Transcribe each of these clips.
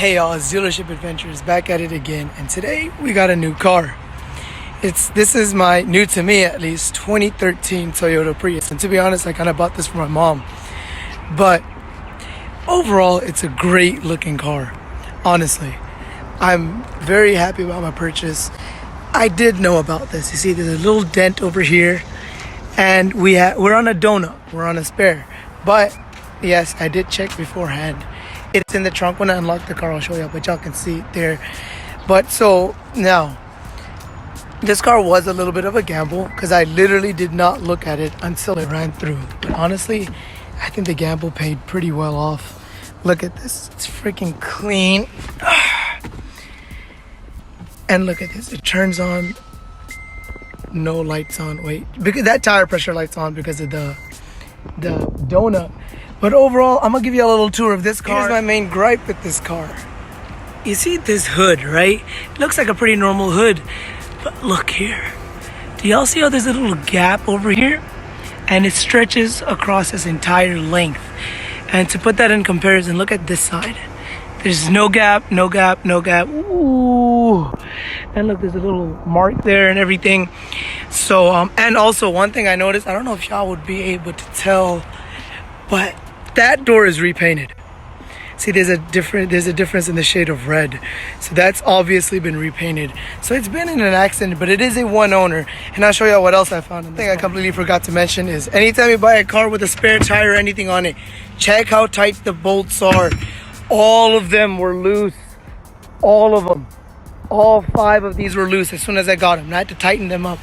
Hey y'all, it's Dealership Adventures back at it again, and today we got a new car. This is my, new to me at least, 2013 Toyota Prius. And to be honest, I kind of bought this for my mom. But overall, it's a great looking car. Honestly, I'm very happy about my purchase. I did know about this. You see, there's a little dent over here, and we're on a donut. We're on a spare. But yes, I did check beforehand. It's in the trunk. When I unlock the car, I'll show you, but y'all can see it there. But so now, this car was a little bit of a gamble because I literally did not look at it until it ran through. But honestly, I think the gamble paid pretty well off. Look at this. It's freaking clean. And look at this. It turns on. No lights on. Wait. Because that tire pressure light's on because of the donut. But overall, I'm going to give you a little tour of this car. Here's my main gripe with this car. You see this hood, right? It looks like a pretty normal hood. But look here. Do y'all see how there's a little gap over here? And it stretches across this entire length. And to put that in comparison, look at this side. There's no gap, no gap, no gap. Ooh. And look, there's a little mark there and everything. So, and also one thing I noticed, I don't know if y'all would be able to tell, but that door is repainted. See, there's a difference in the shade of red. So that's obviously been repainted. So it's been in an accident, but it is a one owner. And I'll show you what else I found. The thing I completely forgot to mention is anytime you buy a car with a spare tire or anything on it, check how tight the bolts are. All of them were loose. All of them. All 5 of these were loose as soon as I got them. I had to tighten them up.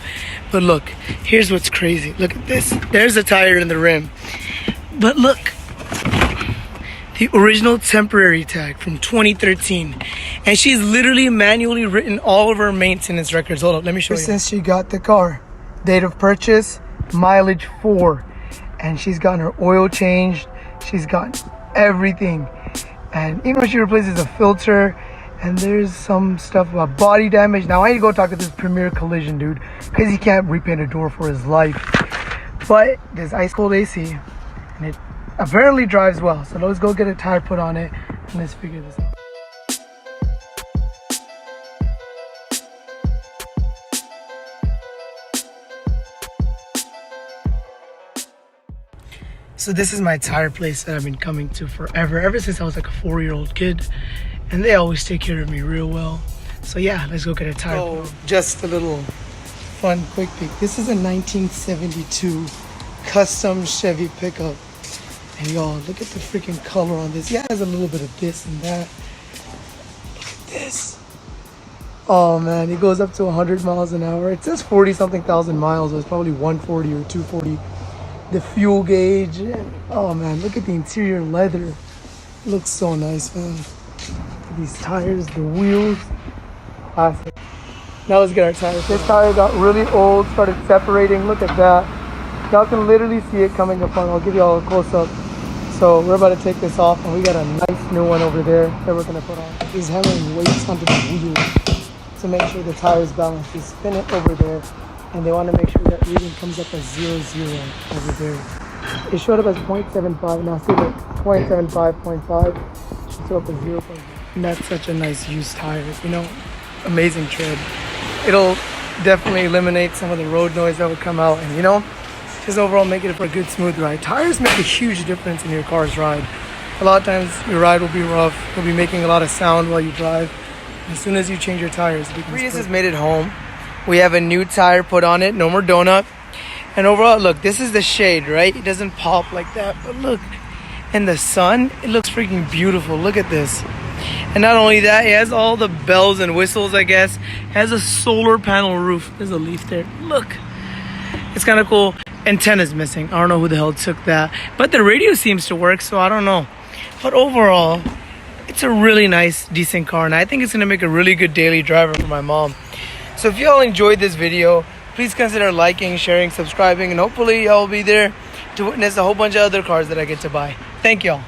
But look, here's what's crazy. Look at this. There's a tire in the rim. But look. The original temporary tag from 2013. And she's literally manually written all of her maintenance records. Hold up, let me show you. Since she got the car, date of purchase, mileage 4. And she's gotten her oil changed. She's gotten everything. And even when she replaces a filter, and there's some stuff about body damage. Now I need to go talk to this Premier Collision dude because he can't repaint a door for his life. But there's ice cold AC, and it apparently drives well. So let's go get a tire put on it and let's figure this out. So this is my tire place that I've been coming to forever, ever since I was like a 4-year-old kid. And they always take care of me real well. So yeah, let's go get a tire. So just a little fun quick peek. This is a 1972 custom Chevy pickup. And y'all, look at the freaking color on this. Yeah, it has a little bit of this and that. Look at this. Oh man, it goes up to 100 miles an hour. It says 40-something thousand miles. So it's probably 140 or 240. The fuel gauge. Oh man, look at the interior leather. It looks so nice, man. These tires, the wheels. Classic. Now let's get our tires. This tire got really old, started separating. Look at that. Y'all can literally see it coming apart. I'll give y'all a close-up. So we're about to take this off, and we got a nice new one over there that we're gonna put on. He's hammering weights onto the wheel to make sure the tire is balanced. They spin it over there, and they want to make sure that reading comes up as 0.0 over there. It showed up as 0.75. Now see, look, 0.75, 0.5. Should show up as 0.0. And that's such a nice used tire. You know, amazing tread. It'll definitely eliminate some of the road noise that would come out, and you know, just overall make it for a good smooth ride. Tires make a huge difference in your car's ride. A lot of times your ride will be rough. You'll be making a lot of sound while you drive. As soon as you change your tires, Prius has made it home. We have a new tire put on it. No more donut. And overall, look, this is the shade, right? It doesn't pop like that. But look, in the sun, it looks freaking beautiful. Look at this. And not only that, it has all the bells and whistles, I guess. It has a solar panel roof. There's a leaf there. Look. It's kind of cool. Antenna's missing. I don't know who the hell took that. But the radio seems to work, so I don't know. But overall, it's a really nice, decent car. And I think it's going to make a really good daily driver for my mom. So if y'all enjoyed this video, please consider liking, sharing, subscribing. And hopefully y'all will be there to witness a whole bunch of other cars that I get to buy. Thank y'all.